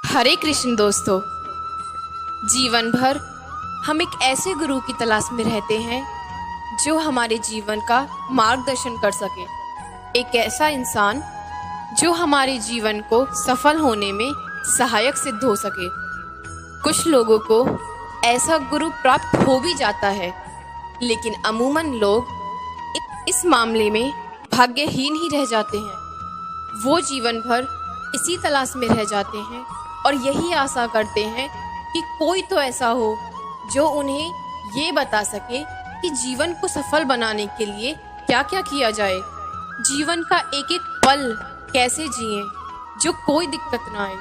हरे कृष्ण दोस्तों। जीवन भर हम एक ऐसे गुरु की तलाश में रहते हैं जो हमारे जीवन का मार्गदर्शन कर सके, एक ऐसा इंसान जो हमारे जीवन को सफल होने में सहायक सिद्ध हो सके। कुछ लोगों को ऐसा गुरु प्राप्त हो भी जाता है, लेकिन अमूमन लोग इस मामले में भाग्यहीन ही रह जाते हैं। वो जीवन भर इसी तलाश में रह जाते हैं और यही आशा करते हैं कि कोई तो ऐसा हो जो उन्हें ये बता सके कि जीवन को सफल बनाने के लिए क्या क्या किया जाए, जीवन का एक एक पल कैसे जिएं जो कोई दिक्कत ना आए।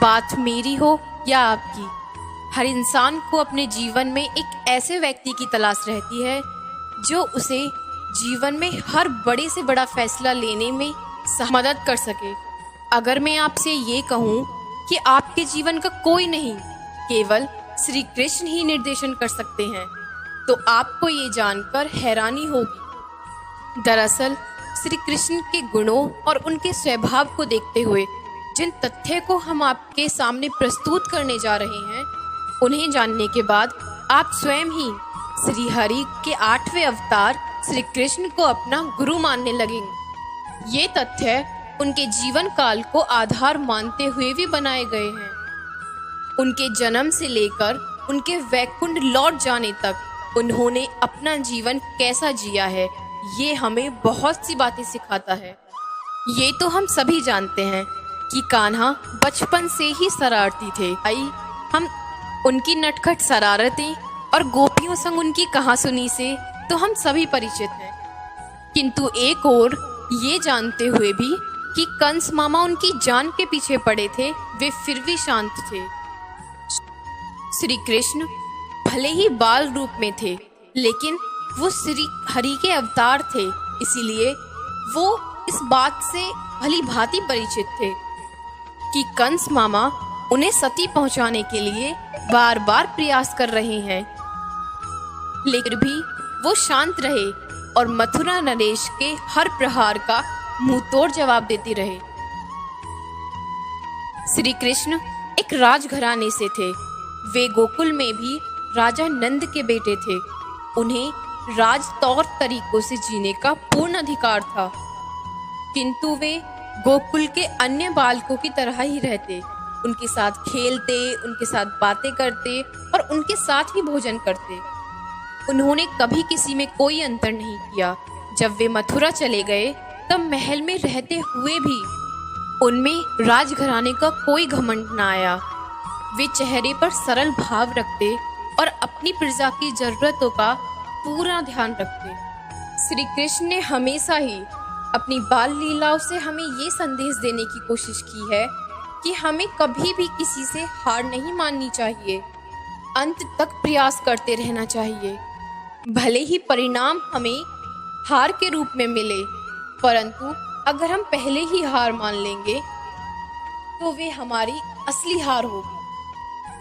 बात मेरी हो या आपकी, हर इंसान को अपने जीवन में एक ऐसे व्यक्ति की तलाश रहती है जो उसे जीवन में हर बड़े से बड़ा फैसला लेने में मदद कर सके। अगर मैं आपसे ये कहूँ कि आपके जीवन का कोई नहीं, केवल श्री कृष्ण ही निर्देशन कर सकते हैं, तो आपको ये जानकर हैरानी होगी। दरअसल श्री कृष्ण के गुणों और उनके स्वभाव को देखते हुए जिन तथ्य को हम आपके सामने प्रस्तुत करने जा रहे हैं, उन्हें जानने के बाद आप स्वयं ही श्री हरि के 8वें अवतार श्री कृष्ण को अपना गुरु मानने लगेंगे। ये तथ्य उनके जीवन काल को आधार मानते हुए भी बनाए गए हैं। उनके जन्म से लेकर उनके वैकुंठ लौट जाने तक उन्होंने अपना जीवन कैसा जिया है, ये हमें बहुत सी बातें सिखाता है। ये तो हम सभी जानते हैं कि कान्हा बचपन से ही शरारती थे। हम उनकी नटखट शरारतें और गोपियों संग उनकी कहासुनी से तो हम सभी परिचित हैं, किंतु एक और ये जानते हुए भी कि कंस मामा उनकी जान के पीछे पड़े थे, वे फिर भी शांत थे। श्री कृष्ण भले ही बाल रूप में थे, लेकिन वो श्री हरि के अवतार थे, इसीलिए वो इस बात से भली भांति परिचित थे कि कंस मामा उन्हें सती पहुंचाने के लिए बार बार प्रयास कर रहे हैं, लेकिन भी वो शांत रहे और मथुरा नरेश के हर प्रहार का मुंह तोड़ जवाब देती रहे। श्री कृष्ण एक राजघराने से थे। वे गोकुल में भी राजा नंद के बेटे थे। उन्हें राज तौर तरीकों से जीने का पूर्ण अधिकार था, किंतु वे गोकुल के अन्य बालकों की तरह ही रहते, उनके साथ खेलते, उनके साथ बातें करते और उनके साथ ही भोजन करते। उन्होंने कभी किसी में कोई अंतर नहीं किया। जब वे मथुरा चले गए तब महल में रहते हुए भी उनमें राजघराने का कोई घमंड न आया। वे चेहरे पर सरल भाव रखते और अपनी प्रजा की जरूरतों का पूरा ध्यान रखते। श्री कृष्ण ने हमेशा ही अपनी बाल लीलाओं से हमें ये संदेश देने की कोशिश की है कि हमें कभी भी किसी से हार नहीं माननी चाहिए, अंत तक प्रयास करते रहना चाहिए। भले ही परिणाम हमें हार के रूप में मिले, परंतु अगर हम पहले ही हार मान लेंगे तो वे हमारी असली हार होगी।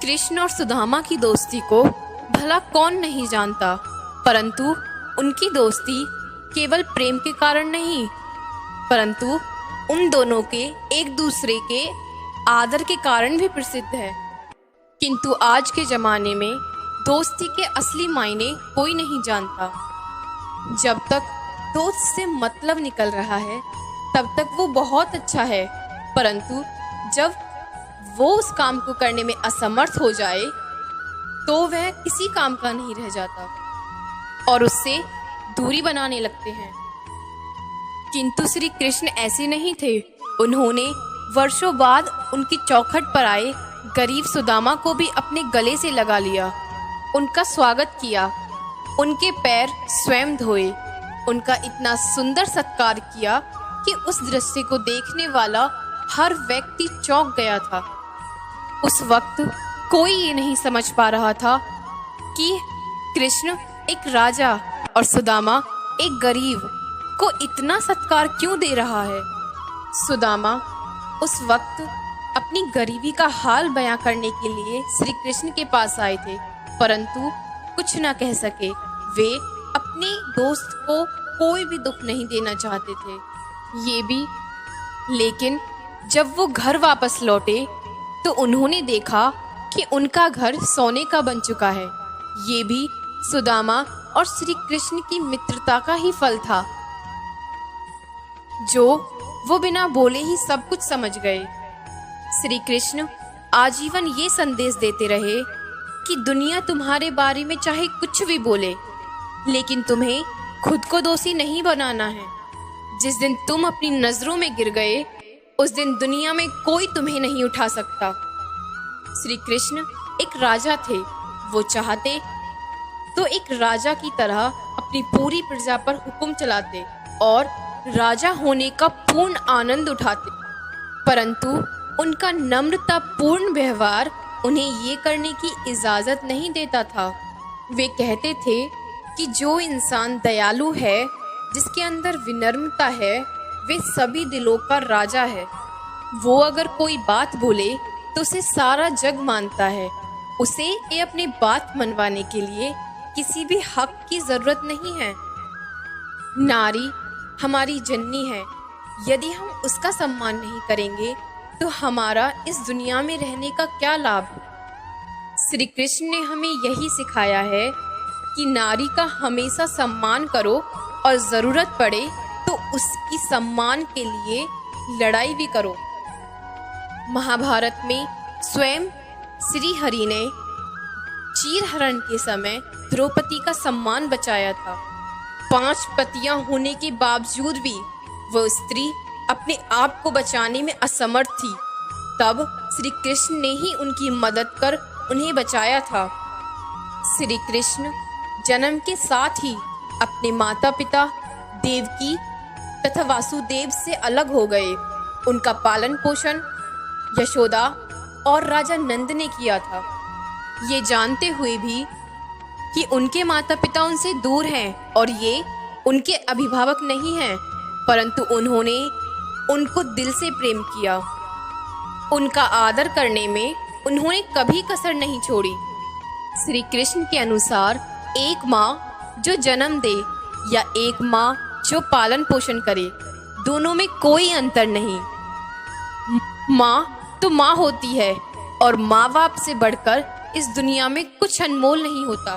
कृष्ण और सुदामा की दोस्ती को भला कौन नहीं जानता, परंतु उनकी दोस्ती केवल प्रेम के कारण नहीं, परंतु उन दोनों के एक दूसरे के आदर के कारण भी प्रसिद्ध है। किंतु आज के जमाने में दोस्ती के असली मायने कोई नहीं जानता। जब तक दोस्त से मतलब निकल रहा है तब तक वो बहुत अच्छा है, परंतु जब वो उस काम को करने में असमर्थ हो जाए तो वह किसी काम का नहीं रह जाता और उससे दूरी बनाने लगते हैं। किंतु श्री कृष्ण ऐसे नहीं थे। उन्होंने वर्षों बाद उनकी चौखट पर आए गरीब सुदामा को भी अपने गले से लगा लिया, उनका स्वागत किया, उनके पैर स्वयं धोए, उनका इतना सुंदर सत्कार किया कि उस दृश्य को देखने वाला हर व्यक्ति चौंक गया था। उस वक्त कोई ये नहीं समझ पा रहा था कि कृष्ण एक राजा और सुदामा एक गरीब को इतना सत्कार क्यों दे रहा है। सुदामा उस वक्त अपनी गरीबी का हाल बयां करने के लिए श्री कृष्ण के पास आए थे, परंतु कुछ न कह सके। वे अपने दोस्त को कोई भी दुख नहीं देना चाहते थे। ये भी, लेकिन जब वो घर वापस लौटे तो उन्होंने देखा कि उनका घर सोने का बन चुका है। ये भी सुदामा और श्री कृष्ण की मित्रता का ही फल था, जो वो बिना बोले ही सब कुछ समझ गए। श्री कृष्ण आजीवन ये संदेश देते रहे कि दुनिया तुम्हारे बारे में चाहे कुछ भी बोले, लेकिन तुम्हें खुद को दोषी नहीं बनाना है। जिस दिन तुम अपनी नजरों में गिर गए, उस दिन दुनिया में कोई तुम्हें नहीं उठा सकता। श्री कृष्ण एक राजा थे। वो चाहते तो एक राजा की तरह अपनी पूरी प्रजा पर हुक्म चलाते और राजा होने का पूर्ण आनंद उठाते, परंतु उनका नम्रतापूर्ण व्यवहार उन्हें ये करने की इजाजत नहीं देता था। वे कहते थे कि जो इंसान दयालु है, जिसके अंदर विनम्रता है, वे सभी दिलों का राजा है। वो अगर कोई बात बोले तो उसे सारा जग मानता है। उसे ये अपनी बात मनवाने के लिए किसी भी हक की जरूरत नहीं है। नारी हमारी जननी है। यदि हम उसका सम्मान नहीं करेंगे तो हमारा इस दुनिया में रहने का क्या लाभ। श्री कृष्ण ने हमें यही सिखाया है कि नारी का हमेशा सम्मान करो और जरूरत पड़े तो उसकी सम्मान के लिए लड़ाई भी करो। महाभारत में स्वयं श्री हरि ने चीरहरण के समय द्रौपदी का सम्मान बचाया था। 5 पतियां होने के बावजूद भी वह स्त्री अपने आप को बचाने में असमर्थ थी। तब श्री कृष्ण ने ही उनकी मदद कर उन्हें बचाया था। श्री कृष्ण जन्म के साथ ही अपने माता पिता देवकी तथा वासुदेव से अलग हो गए। उनका पालन पोषण यशोदा और राजा नंद ने किया था, ये जानते हुए भी कि उनके माता पिता उनसे दूर हैं और ये उनके अभिभावक नहीं हैं, परंतु उन्होंने उनको दिल से प्रेम किया। उनका आदर करने में उन्होंने कभी कसर नहीं छोड़ी। श्री कृष्ण के अनुसार एक माँ जो जन्म दे या एक माँ जो पालन पोषण करे, दोनों में कोई अंतर नहीं। माँ तो माँ होती है और माँ बाप से बढ़कर इस दुनिया में कुछ अनमोल नहीं होता।